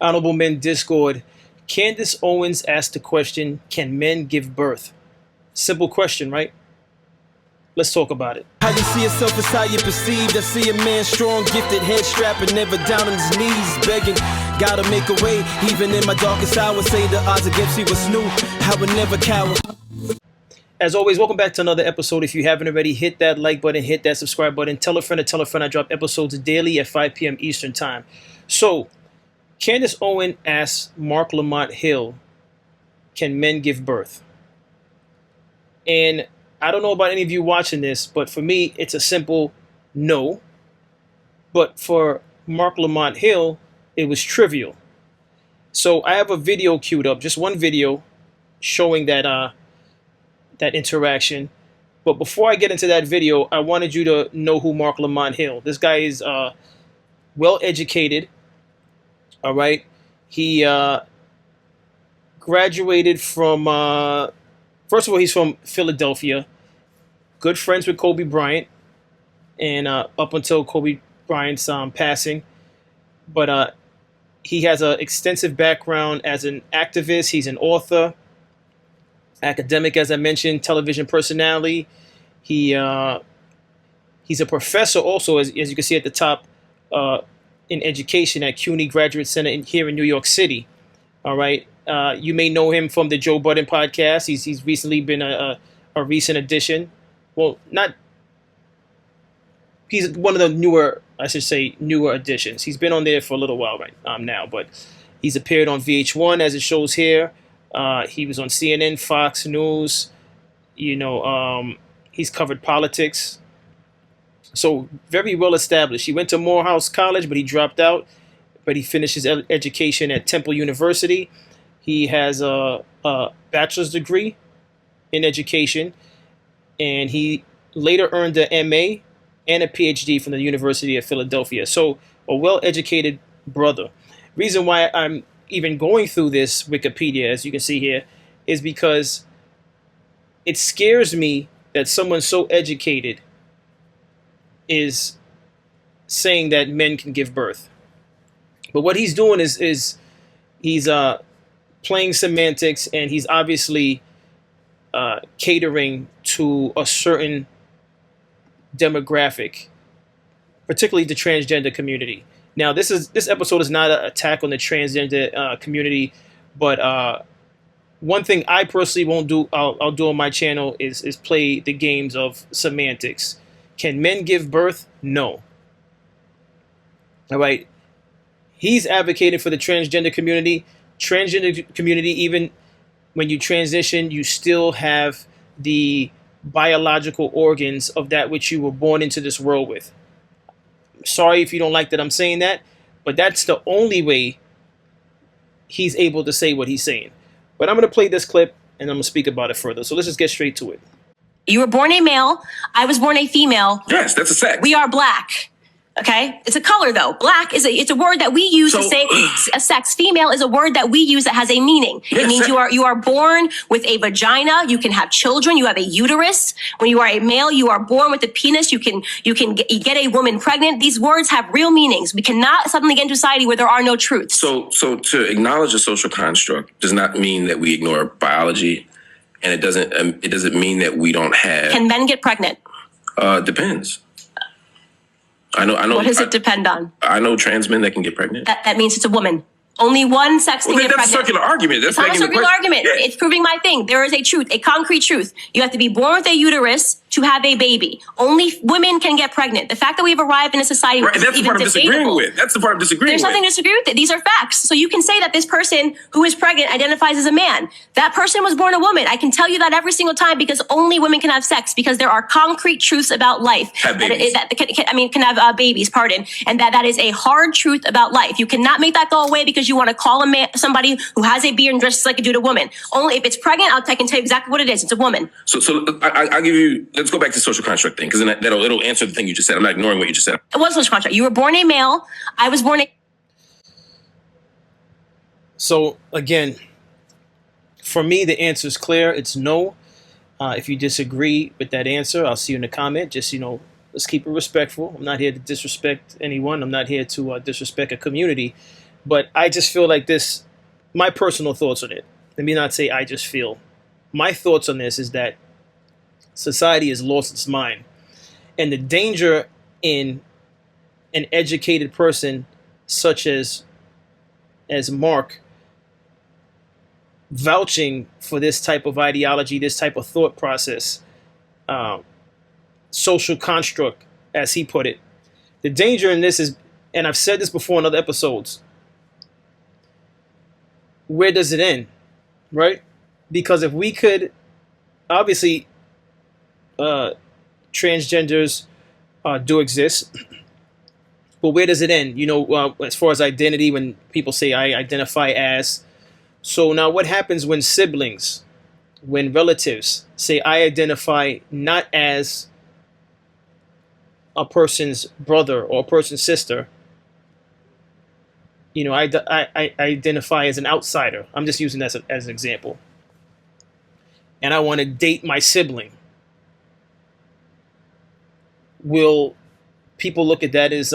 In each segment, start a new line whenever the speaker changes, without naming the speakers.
Honorable Men Discord. Candace Owens asked the question, can men give birth? Simple question, right? Let's talk about it.
How you see yourself is how you perceived. I see a man strong, gifted, head strapping, never down on his knees, begging. Gotta make a way, even in my darkest hour. Say the odds against me was new. I would never cower.
As always, welcome back to another episode. If you haven't already, hit that like button, hit that subscribe button. Tell a friend to tell a friend. I drop episodes daily at 5 p.m. Eastern Time. So, Candace Owens asks Marc Lamont Hill, can men give birth? And I don't know about any of you watching this, but for me, it's a simple no. But for Marc Lamont Hill, it was trivial. So I have a video queued up, just one video showing that that interaction. But before I get into that video, I wanted you to know who Marc Lamont Hill. This guy is well educated. All right, he graduated from. First of all, he's from Philadelphia. Good friends with Kobe Bryant, and up until Kobe Bryant's passing, but he has an extensive background as an activist. He's an author, academic, as I mentioned, television personality. He's a professor also, as you can see at the top, in education at CUNY Graduate Center here in New York City. All right. You may know him from the Joe Budden podcast. He's recently been a recent addition. Well, not. He's one of the newer additions. He's been on there for a little while now, but he's appeared on VH1 as it shows here. He was on CNN, Fox News. He's covered politics. So very well established. He went to Morehouse College, but he dropped out. But he finished his education at Temple University. He has a bachelor's degree in education, and he later earned an MA and a PhD from the University of Philadelphia. So a well-educated brother. Reason why I'm even going through this Wikipedia, as you can see here, is because it scares me that someone so educated is saying that men can give birth. But what he's doing is he's playing semantics, and he's obviously catering to a certain demographic, particularly the transgender community. Now, this episode is not an attack on the transgender community, but one thing I personally won't do, I'll do on my channel is play the games of semantics. Can men give birth? No. All right. He's advocating for the transgender community. Transgender community, even when you transition, you still have the biological organs of that which you were born into this world with. Sorry if you don't like that I'm saying that, but that's the only way he's able to say what he's saying. But I'm going to play this clip, and I'm going to speak about it further. So let's just get straight to it.
You were born a male. I was born a female.
Yes, that's a sex.
We are black. Okay, it's a color though. Black is it's a word that we use to say a sex. Female is a word that we use that has a meaning. Yes, it means you are born with a vagina. You can have children. You have a uterus. When you are a male, you are born with a penis. You can get a woman pregnant. These words have real meanings. We cannot suddenly get into society where there are no truths.
So to acknowledge a social construct does not mean that we ignore biology, and it doesn't mean that we don't have.
Can men get pregnant?
Depends. I know.
What does it depend on?
I know trans men that can get pregnant.
That means it's a woman. Only one sex can get pregnant.
That's a circular argument.
It's not a circular argument. Yeah. It's proving my thing. There is a truth, a concrete truth. You have to be born with a uterus to have a baby. Only women can get pregnant. The fact that we've arrived in a society where
that's the part I'm disagreeing with. That's the part I'm disagreeing
with. There's nothing to disagree with. These are facts. So you can say that this person who is pregnant identifies as a man. That person was born a woman. I can tell you that every single time because only women can have sex because there are concrete truths about life.
Have babies.
Can have babies, pardon. And that is a hard truth about life. You cannot make that go away because you want to call a man somebody who has a beard and dresses like a dude a woman. Only if it's pregnant, I can tell you exactly what it is. It's a woman.
So I'll give you, let's go back to the social construct thing, because then it'll answer the thing you just said. I'm not ignoring what you just said.
It was a social construct. You were born a male. I was born a...
So again, for me, the answer is clear. It's no. If you disagree with that answer, I'll see you in the comment. Just, let's keep it respectful. I'm not here to disrespect anyone. I'm not here to disrespect a community. But I just feel like this, my personal thoughts on it. Let me not say I just feel. My thoughts on this is that society has lost its mind. And the danger in an educated person such as Mark vouching for this type of ideology, this type of thought process, social construct, as he put it. The danger in this is, and I've said this before in other episodes, where does it end, right? Because if we could, obviously, transgenders do exist, but where does it end? You know, as far as identity, when people say I identify as. So now what happens when siblings, when relatives say I identify not as a person's brother or a person's sister? You know, I identify as an outsider. I'm just using that as an example. And I want to date my sibling. Will people look at that as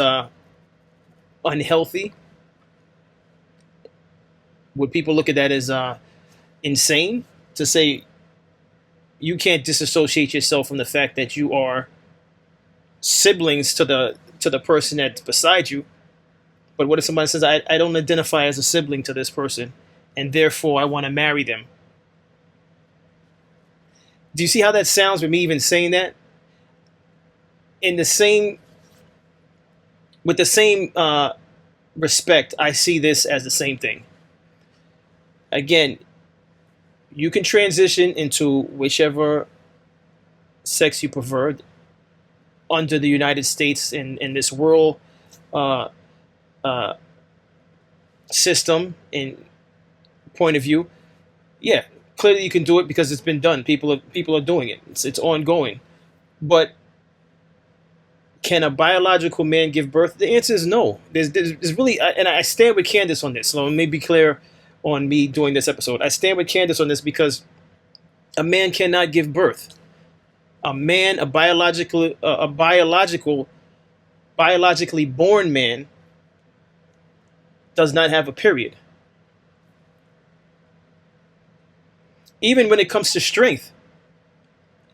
unhealthy? Would people look at that as insane? To say you can't disassociate yourself from the fact that you are siblings to the person that's beside you. But what if somebody says, I don't identify as a sibling to this person, and therefore I want to marry them? Do you see how that sounds with me even saying that? With the same respect, I see this as the same thing. Again, you can transition into whichever sex you prefer under the United States in this world system and point of view. Yeah, clearly you can do it because it's been done. People are doing it. It's ongoing. But can a biological man give birth? The answer is no. There's really, and I stand with Candace on this. So let me be clear on me doing this episode. I stand with Candace on this because a man cannot give birth. A man, a biologically born man, does not have a period. Even when it comes to strength,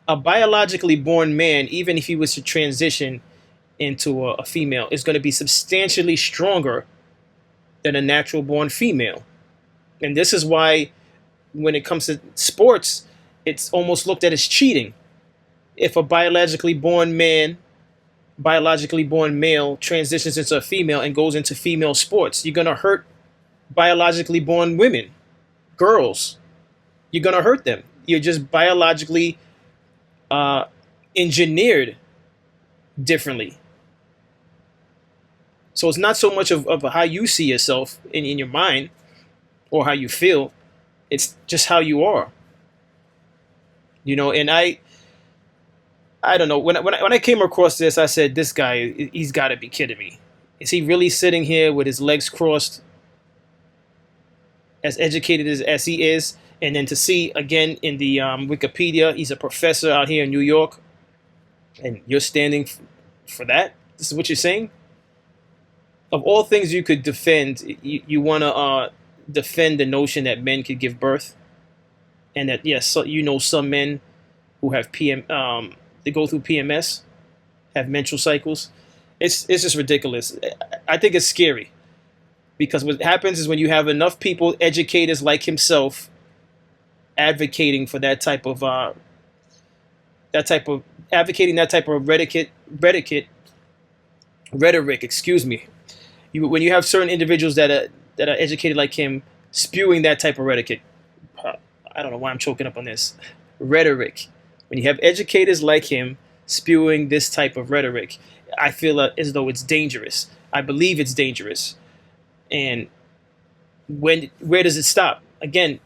a biologically born man, even if he was to transition into a female, is going to be substantially stronger than a natural born female. And this is why when it comes to sports, it's almost looked at as cheating. If a biologically born male transitions into a female and goes into female sports, you're going to hurt biologically born women, girls. You're going to hurt them. You're just biologically engineered differently. So it's not so much of how you see yourself in your mind or how you feel. It's just how you are. You know, and I don't know. When I came across this, I said, this guy, he's got to be kidding me. Is he really sitting here with his legs crossed, as educated as he is? And then to see, again, in the Wikipedia, he's a professor out here in New York. And you're standing for that? This is what you're saying? Of all things you could defend, you want to defend the notion that men could give birth. And that, yes, so, you know, some men who have they go through PMS, have menstrual cycles. It's just ridiculous. I think it's scary. Because what happens is when you have enough people, educators like himself, advocating for that type of rhetoric, excuse me. When you have certain individuals that are educated like him spewing that type of rhetoric, I don't know why I'm choking up on this, rhetoric. When you have educators like him spewing this type of rhetoric, I feel as though it's dangerous. I believe it's dangerous. And where does it stop? Again,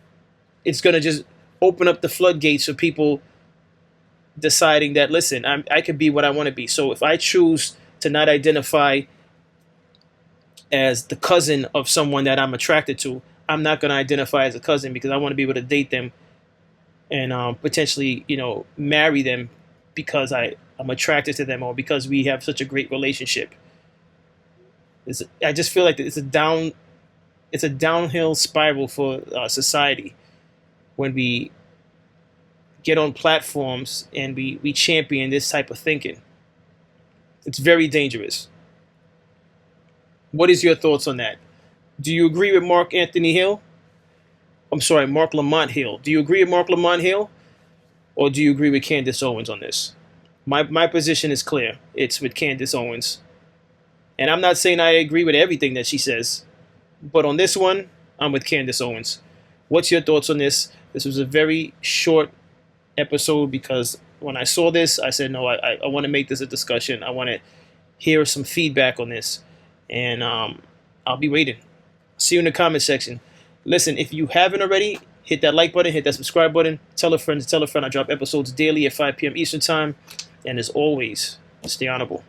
it's going to just open up the floodgates for people deciding that, listen, I could be what I want to be. So if I choose to not identify as the cousin of someone that I'm attracted to, I'm not going to identify as a cousin because I want to be able to date them and potentially, you know, marry them because I'm attracted to them or because we have such a great relationship. I just feel like it's a it's a downhill spiral for society when we get on platforms and we champion this type of thinking. It's very dangerous. What is your thoughts on that? Do you agree with Mark Anthony Hill? I'm sorry, Mark Lamont Hill. Do you agree with Mark Lamont Hill? Or do you agree with Candace Owens on this? My position is clear. It's with Candace Owens. And I'm not saying I agree with everything that she says. But on this one, I'm with Candace Owens. What's your thoughts on this? This was a very short episode because when I saw this, I said, no, I want to make this a discussion. I want to hear some feedback on this. And I'll be waiting. See you in the comment section. Listen, if you haven't already, hit that like button, hit that subscribe button. Tell a friend to tell a friend. I drop episodes daily at 5 p.m. Eastern Time. And as always, stay honorable.